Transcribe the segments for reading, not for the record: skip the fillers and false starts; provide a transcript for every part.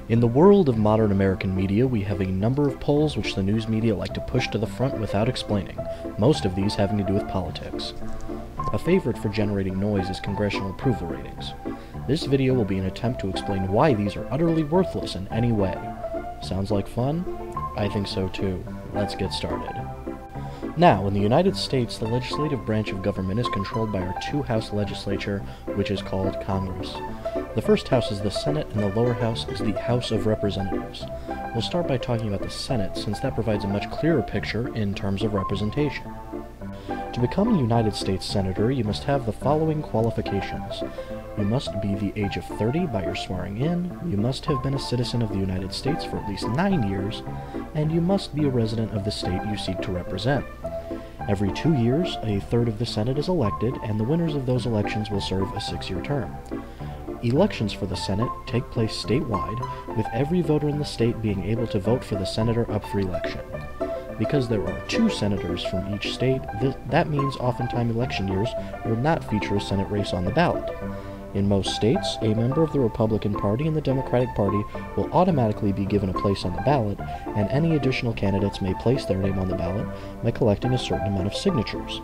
In the world of modern American media, we have a number of polls which the news media like to push to the front without explaining, most of these having to do with politics. A favorite for generating noise is congressional approval ratings. This video will be an attempt to explain why these are utterly worthless in any way. Sounds like fun? I think so too. Let's get started. Now, in the United States, the legislative branch of government is controlled by our two-house legislature, which is called Congress. The first house is the Senate, and the lower house is the House of Representatives. We'll start by talking about the Senate, since that provides a much clearer picture in terms of representation. To become a United States Senator, you must have the following qualifications. You must be the age of 30 by your swearing in, you must have been a citizen of the United States for at least 9 years, and you must be a resident of the state you seek to represent. Every 2 years, a third of the Senate is elected, and the winners of those elections will serve a 6-year term. Elections for the Senate take place statewide, with every voter in the state being able to vote for the senator up for election. Because there are 2 senators from each state, that means oftentimes election years will not feature a Senate race on the ballot. In most states, a member of the Republican Party and the Democratic Party will automatically be given a place on the ballot, and any additional candidates may place their name on the ballot by collecting a certain amount of signatures.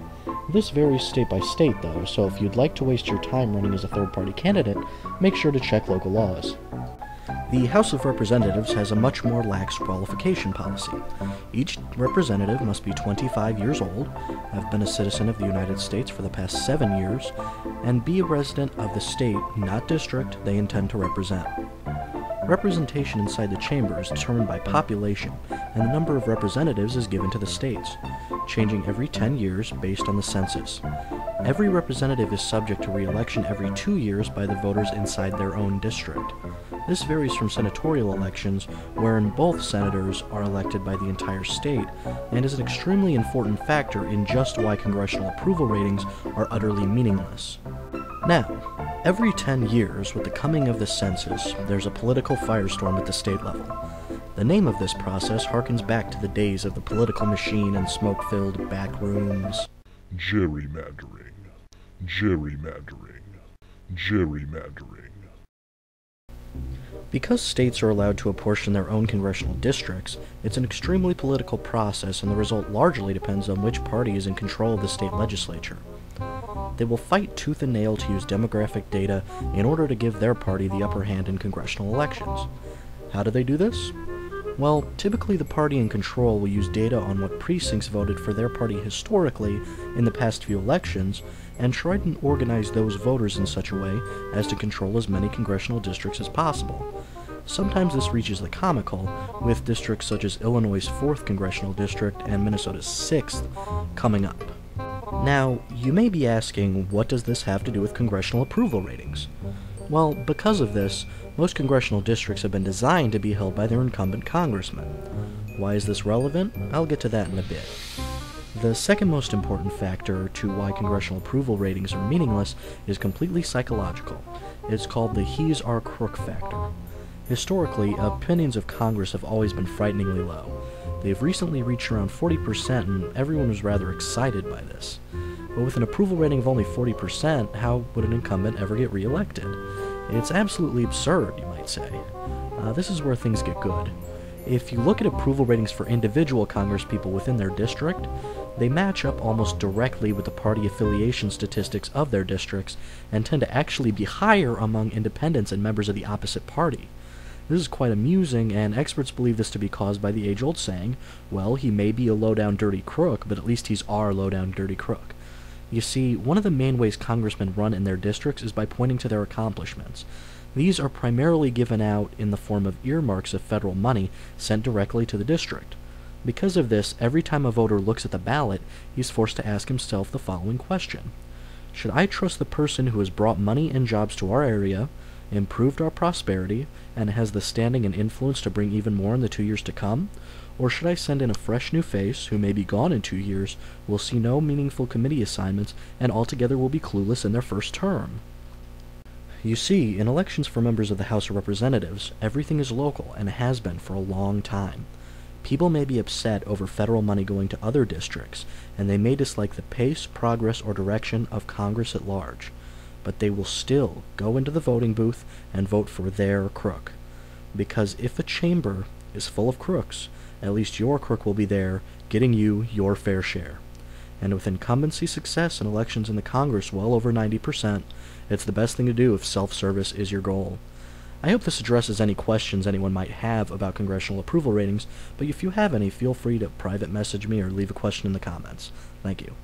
This varies state by state, though, so if you'd like to waste your time running as a third-party candidate, make sure to check local laws. The House of Representatives has a much more lax qualification policy. Each representative must be 25 years old, have been a citizen of the United States for the past 7 years, and be a resident of the state, not district, they intend to represent. Representation inside the chamber is determined by population, and the number of representatives is given to the states, changing every 10 years based on the census. Every representative is subject to re-election every 2 years by the voters inside their own district. This varies from senatorial elections, wherein both senators are elected by the entire state, and is an extremely important factor in just why congressional approval ratings are utterly meaningless. Now, every 10 years, with the coming of the census, there's a political firestorm at the state level. The name of this process harkens back to the days of the political machine and smoke-filled back rooms. Gerrymandering. Gerrymandering. Gerrymandering. Because states are allowed to apportion their own congressional districts, it's an extremely political process, and the result largely depends on which party is in control of the state legislature. They will fight tooth and nail to use demographic data in order to give their party the upper hand in congressional elections. How do they do this? Well, typically the party in control will use data on what precincts voted for their party historically in the past few elections, and try to organize those voters in such a way as to control as many congressional districts as possible. Sometimes this reaches the comical, with districts such as Illinois' 4th Congressional District and Minnesota's 6th coming up. Now, you may be asking, what does this have to do with congressional approval ratings? Well, because of this, most congressional districts have been designed to be held by their incumbent congressmen. Why is this relevant? I'll get to that in a bit. The second most important factor to why congressional approval ratings are meaningless is completely psychological. It's called the he's our crook factor. Historically, opinions of Congress have always been frighteningly low. They've recently reached around 40%, and everyone was rather excited by this. But with an approval rating of only 40%, how would an incumbent ever get re-elected? It's absolutely absurd, you might say. This is where things get good. If you look at approval ratings for individual congresspeople within their district, they match up almost directly with the party affiliation statistics of their districts, and tend to actually be higher among independents and members of the opposite party. This is quite amusing, and experts believe this to be caused by the age-old saying, well, he may be a low-down dirty crook, but at least he's our low-down dirty crook. You see, one of the main ways congressmen run in their districts is by pointing to their accomplishments. These are primarily given out in the form of earmarks of federal money sent directly to the district. Because of this, every time a voter looks at the ballot, he's forced to ask himself the following question. Should I trust the person who has brought money and jobs to our area, improved our prosperity, and has the standing and influence to bring even more in the 2 years to come? Or should I send in a fresh new face, who may be gone in 2 years, will see no meaningful committee assignments, and altogether will be clueless in their first term? You see, in elections for members of the House of Representatives, everything is local, and has been for a long time. People may be upset over federal money going to other districts, and they may dislike the pace, progress, or direction of Congress at large, but they will still go into the voting booth and vote for their crook. Because if a chamber is full of crooks, at least your crook will be there, getting you your fair share. And with incumbency success in elections in the Congress well over 90%, it's the best thing to do if self-service is your goal. I hope this addresses any questions anyone might have about congressional approval ratings, but if you have any, feel free to private message me or leave a question in the comments. Thank you.